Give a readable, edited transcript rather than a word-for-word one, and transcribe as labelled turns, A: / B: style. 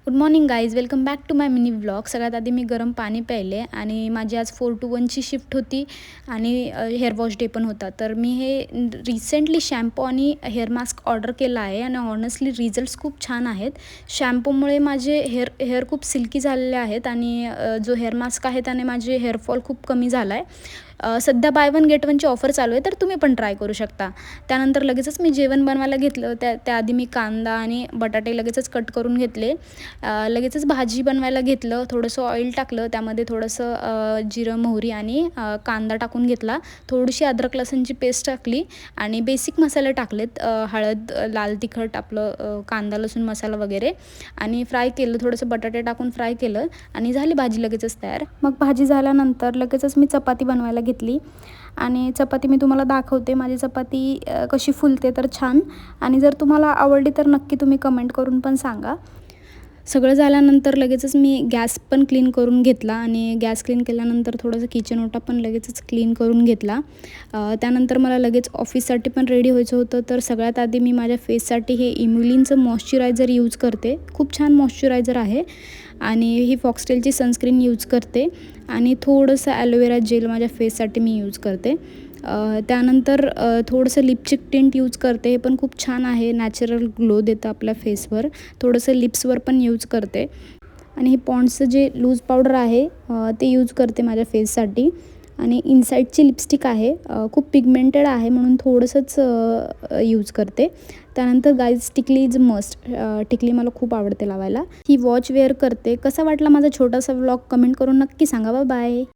A: Good morning guys, welcome back to my mini vlog. सगळ्यात आधी मी गरम पाणी प्यायले आणि माझी आज 4 to 1ची शिफ्ट होती आणि हेअर वॉश डे पण होता. तर मी हे रिसेंटली शॅम्पू आणि हेअर मास्क ऑर्डर केला आहे आणि ऑनेस्टली रिझल्ट्स खूप छान आहेत. शॅम्पूमुळे माझे हेअर खूप सिल्की झालेले आहेत आणि जो हेअर मास्क आहे त्याने माझे हेअरफॉल खूप कमी झाला आहे. सध्या बाय वन गेट वनची ऑफर चालू आहे, तर तुम्ही पण ट्राय करू शकता. त्यानंतर लगेचच मी जेवण बनवायला घेतलं. त्याआधी मी कांदा आणि बटाटे लगेचच कट करून घेतले. लगेचच भाजी बनवायला घेतलं. थोडंसं ऑइल टाकलं, त्यामध्ये थोडंसं जिरं, मोहरी आणि कांदा टाकून घेतला. थोडीशी अद्रक लसूणची पेस्ट टाकली आणि बेसिक मसाले टाकलेत. हळद, लाल तिखट, आपलं कांदा लसूण मसाला वगैरे आणि फ्राय केलं. थोडंसं बटाटे टाकून फ्राय केलं आणि झाली भाजी लगेचच तयार. मग भाजी झाल्यानंतर लगेचच मी चपाती बनवायला घेतली आणि चपाती मी तुम्हाला दाखवते. माझी चपाती कशी फुलते तर छान. आणि जर तुम्हाला आवडली तर नक्की तुम्ही कमेंट करून पण सांगा. सगळं झाल्यानंतर लगेचच मी गॅस पण क्लीन करून घेतला आणि गॅस क्लीन केल्यानंतर थोडंसं किचन ओटा पण लगेचच क्लीन करून घेतला. त्यानंतर मला लगेच ऑफिससाठी पण रेडी व्हायचं होतं. तर सगळ्यात आधी मी माझ्या फेससाठी हे इम्युलिनचं मॉइश्चरायझर यूज करते. खूप छान मॉइश्चरायझर आहे आणि ही फॉक्सटेलची सनस्क्रीन यूज करते आणि थोडंसं ॲलोवेरा जेल माझ्या फेससाठी मी यूज करते. त्यानंतर थोडंसं लिपस्टिक टिंट यूज करते. हे पण खूप छान आहे, नॅचरल ग्लो देतं आपल्या फेसवर. थोडंसं लिप्सवर पण यूज करते आणि हे पॉन्ड्सचं जे लूज पावडर आहे ते यूज करते माझ्या फेससाठी. आणि इनसाईडची लिपस्टिक आहे, खूप पिगमेंटेड आहे म्हणून थोडंसंच यूज करते. त्यानंतर गाईज, टिकली इज मस्ट. टिकली मला खूप आवडते लावायला. ही वॉच वेअर करते. कसा वाटला माझा छोटासा व्लॉग कमेंट करून नक्की सांगा. बाय.